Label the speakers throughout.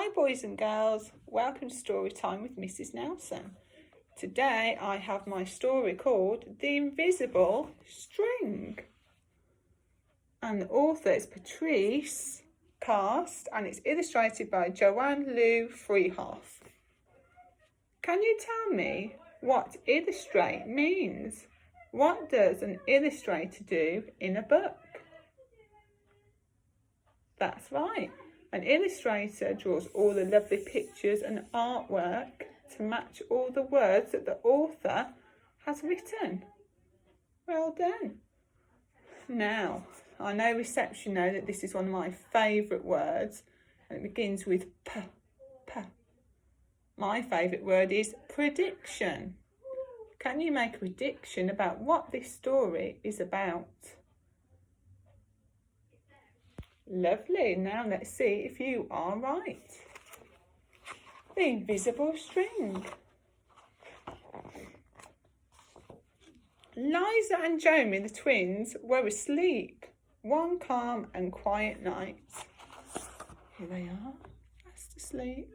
Speaker 1: Hi boys and girls, welcome to Story Time with Mrs. Nelson. Today I have my story called The Invisible String. And the author is Patrice Karst and it's illustrated by Joanne Lou Freehoff. Can you tell me what illustrate means? What does an illustrator do in a book? That's right. An illustrator draws all the lovely pictures and artwork to match all the words that the author has written. Well done. Now, I know reception know that this is one of my favourite words and it begins with P. My favourite word is prediction. Can you make a prediction about what this story is about? Lovely. Now let's see if you are right. The invisible string. Liza and Jeremy, the twins, were asleep one calm and quiet night. Here they are, fast asleep.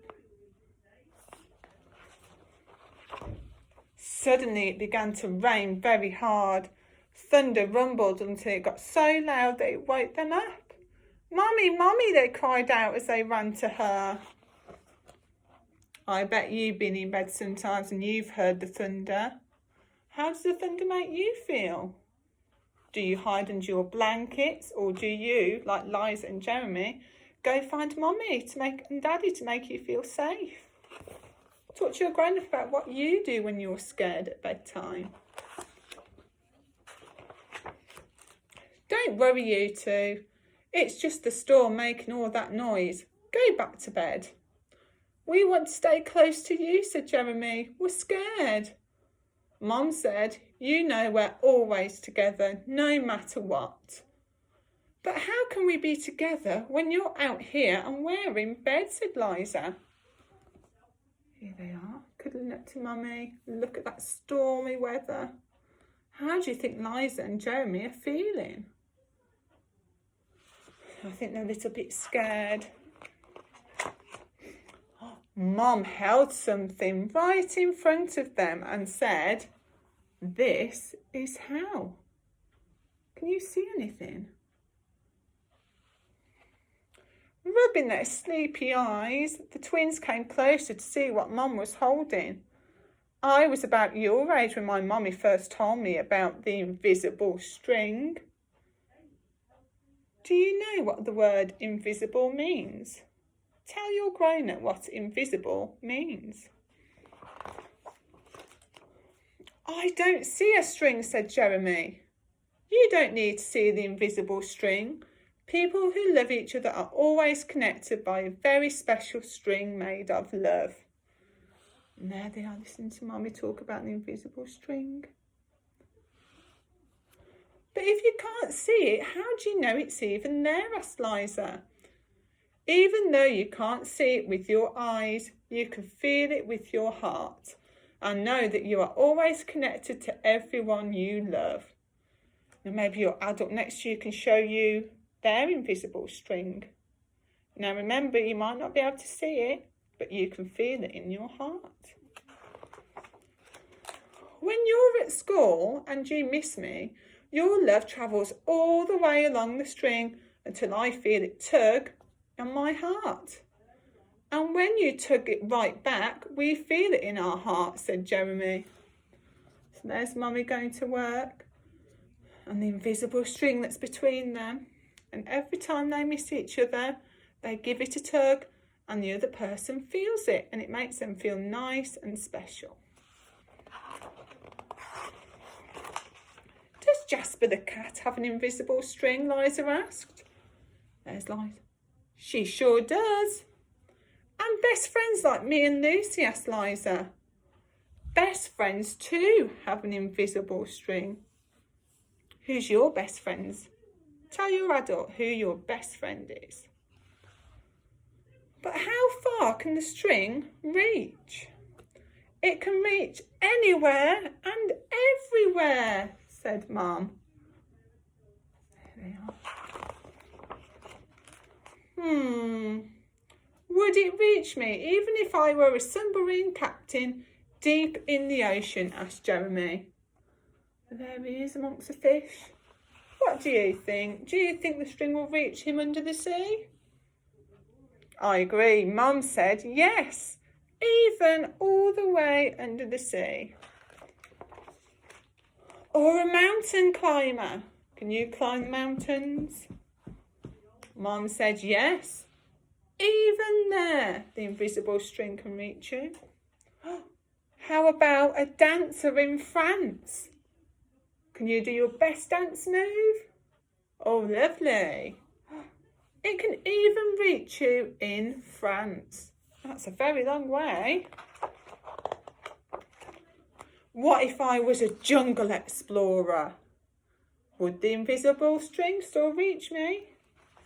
Speaker 1: Suddenly it began to rain very hard. Thunder rumbled until it got so loud that it woke them up. "Mummy, Mummy," they cried out as they ran to her. I bet you've been in bed sometimes and you've heard the thunder. How does the thunder make you feel? Do you hide under your blankets, or do you, like Liza and Jeremy, go find Mummy and Daddy to make you feel safe? Talk to your grown-up about what you do when you're scared at bedtime. Don't worry, you two. It's just the storm making all that noise. Go back to bed. We want to stay close to you, said Jeremy. We're scared. Mum said, you know we're always together, no matter what. But how can we be together when you're out here and we're in bed, said Liza. Here they are, cuddling up to Mummy. Look at that stormy weather. How do you think Liza and Jeremy are feeling? I think they're a little bit scared. Mum held something right in front of them and said, "This is how." Can you see anything? Rubbing their sleepy eyes, the twins came closer to see what Mum was holding. I was about your age when my mummy first told me about the invisible string. Do you know what the word invisible means? Tell your grown-up what invisible means. I don't see a string, said Jeremy. You don't need to see the invisible string. People who love each other are always connected by a very special string made of love. And there they are listening to Mummy talk about the invisible string. But if you can't see it, how do you know it's even there, asked Liza. Even though you can't see it with your eyes, you can feel it with your heart and know that you are always connected to everyone you love. Now maybe your adult next to you can show you their invisible string. Now remember, you might not be able to see it, but you can feel it in your heart. When you're at school and you miss me, your love travels all the way along the string until I feel it tug on my heart. And when you tug it right back, we feel it in our heart, said Jeremy. So there's Mummy going to work and the invisible string that's between them. And every time they miss each other, they give it a tug and the other person feels it and it makes them feel nice and special. Does Jasper the cat have an invisible string? Liza asked. There's Liza. She sure does. And best friends like me and Lucy, asked Liza. Best friends too have an invisible string. Who's your best friends? Tell your adult who your best friend is. But how far can the string reach? It can reach anywhere and everywhere, said Mum. There they are. could it reach me, even if I were a submarine captain deep in the ocean? Asked Jeremy. There he is amongst the fish. What do you think? Do you think the string will reach him under the sea? I agree. Mum said yes, even all the way under the sea. Or a mountain climber. Can you climb mountains? Mum said yes. Even there, the invisible string can reach you. How about a dancer in France? Can you do your best dance move? Oh, lovely. It can even reach you in France. That's a very long way. What if I was a jungle explorer? Would the invisible string still reach me?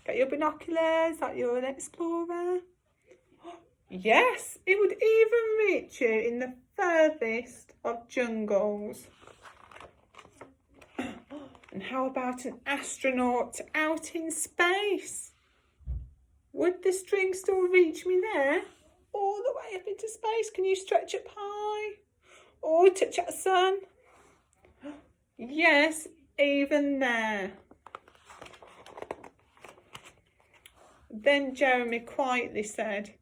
Speaker 1: Get your binoculars like you're an explorer. Yes, it would even reach you in the furthest of jungles. And how about an astronaut out in space? Would the string still reach me there? All the way up into space? Can you stretch up high? Or touch that sun? Yes, even there. Then Jeremy quietly said,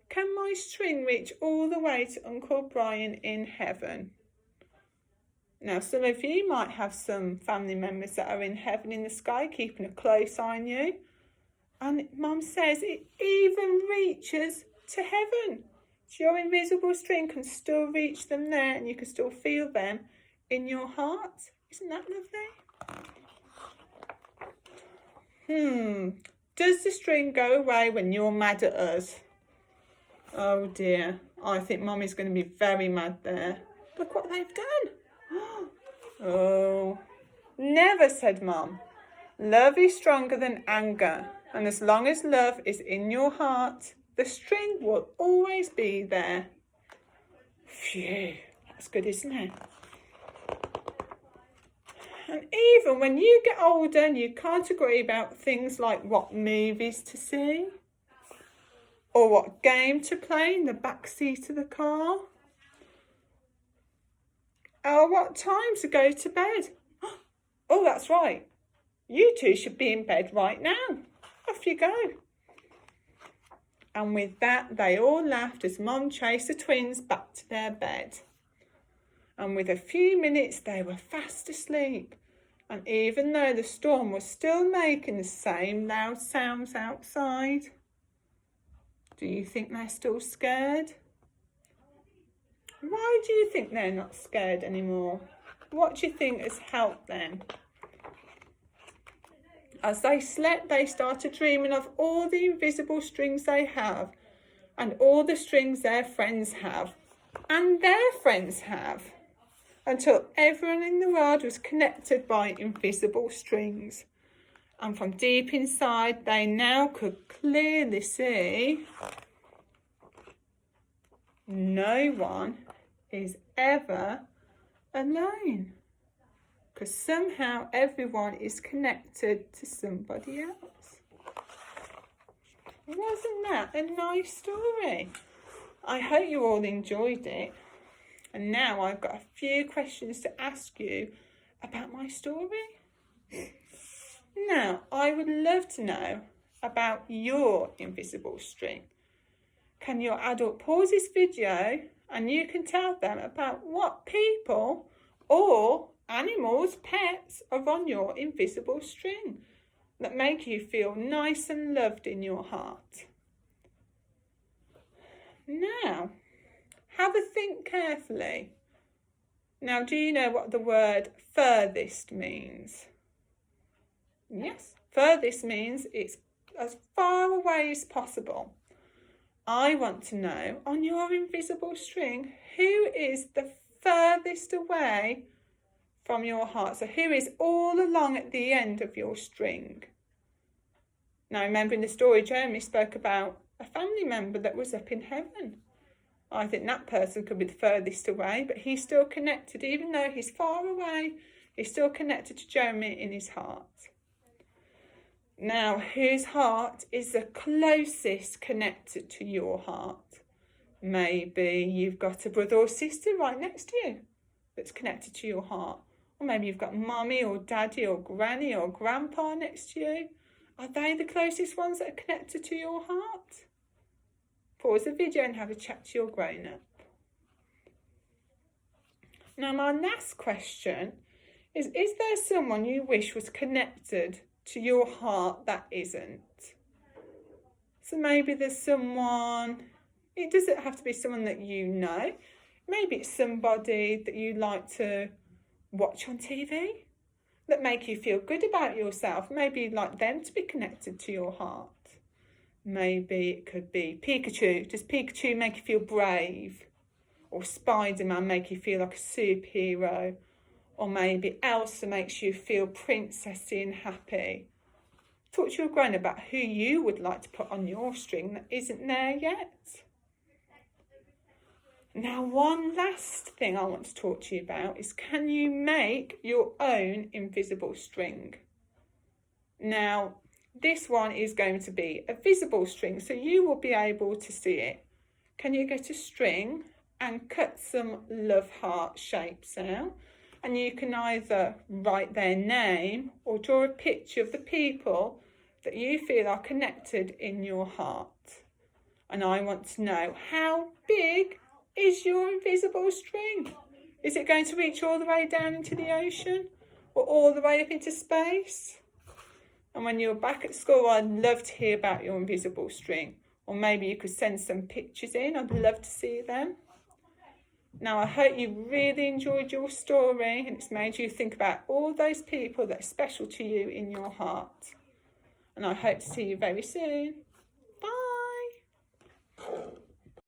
Speaker 1: can my string reach all the way to Uncle Brian in heaven? Now, some of you might have some family members that are in heaven in the sky, keeping a close eye on you. And Mum says it even reaches to heaven. So your invisible string can still reach them there, and you can still feel them in your heart. Isn't that lovely? Does the string go away when you're mad at us? Oh dear, I think Mummy's going to be very mad there. Look what they've done. Oh, never, said Mum. Love is stronger than anger, and as long as love is in your heart, the string will always be there. Phew, that's good, isn't it? And even when you get older and you can't agree about things like what movies to see, or what game to play in the back seat of the car, or what time to go to bed. Oh, that's right. You two should be in bed right now. Off you go. And with that, they all laughed as Mum chased the twins back to their bed. And with a few minutes, they were fast asleep. And even though the storm was still making the same loud sounds outside, do you think they're still scared? Why do you think they're not scared anymore? What do you think has helped them? As they slept, they started dreaming of all the invisible strings they have, and all the strings their friends have, and their friends have, until everyone in the world was connected by invisible strings. And from deep inside, they now could clearly see no one is ever alone, because somehow everyone is connected to somebody else. Wasn't that a nice story? I hope you all enjoyed it. And now I've got a few questions to ask you about my story. Now, I would love to know about your invisible string. Can your adult pause this video and you can tell them about what people or animals, pets, are on your invisible string that make you feel nice and loved in your heart. Now, have a think carefully. Now, do you know what the word furthest means? Yes, furthest means it's as far away as possible. I want to know, on your invisible string, who is the furthest away from your heart? So who is all along at the end of your string? Now, remember in the story, Jeremy spoke about a family member that was up in heaven. I think that person could be the furthest away, but he's still connected. Even though he's far away, he's still connected to Jeremy in his heart. Now, whose heart is the closest connected to your heart? Maybe you've got a brother or sister right next to you that's connected to your heart. Or maybe you've got mummy or daddy or granny or grandpa next to you. Are they the closest ones that are connected to your heart? Pause the video and have a chat to your grown-up. Now, my last question is there someone you wish was connected to your heart that isn't? So maybe there's someone, it doesn't have to be someone that you know. Maybe it's somebody that you like to watch on TV that make you feel good about yourself. Maybe you'd like them to be connected to your heart. Maybe it could be Pikachu. Does Pikachu make you feel brave? Or Spider-Man make you feel like a superhero? Or maybe Elsa makes you feel princessy and happy. Talk to your grown about who you would like to put on your string that isn't there yet. Now, one last thing I want to talk to you about is, can you make your own invisible string? Now, this one is going to be a visible string, so you will be able to see it. Can you get a string and cut some love heart shapes out? And you can either write their name or draw a picture of the people that you feel are connected in your heart. And I want to know, how big is your invisible string? Is it going to reach all the way down into the ocean or all the way up into space? And when you're back at school, I'd love to hear about your invisible string. Or maybe you could send some pictures in. I'd love to see them. Now, I hope you really enjoyed your story and it's made you think about all those people that are special to you in your heart. And I hope to see you very soon.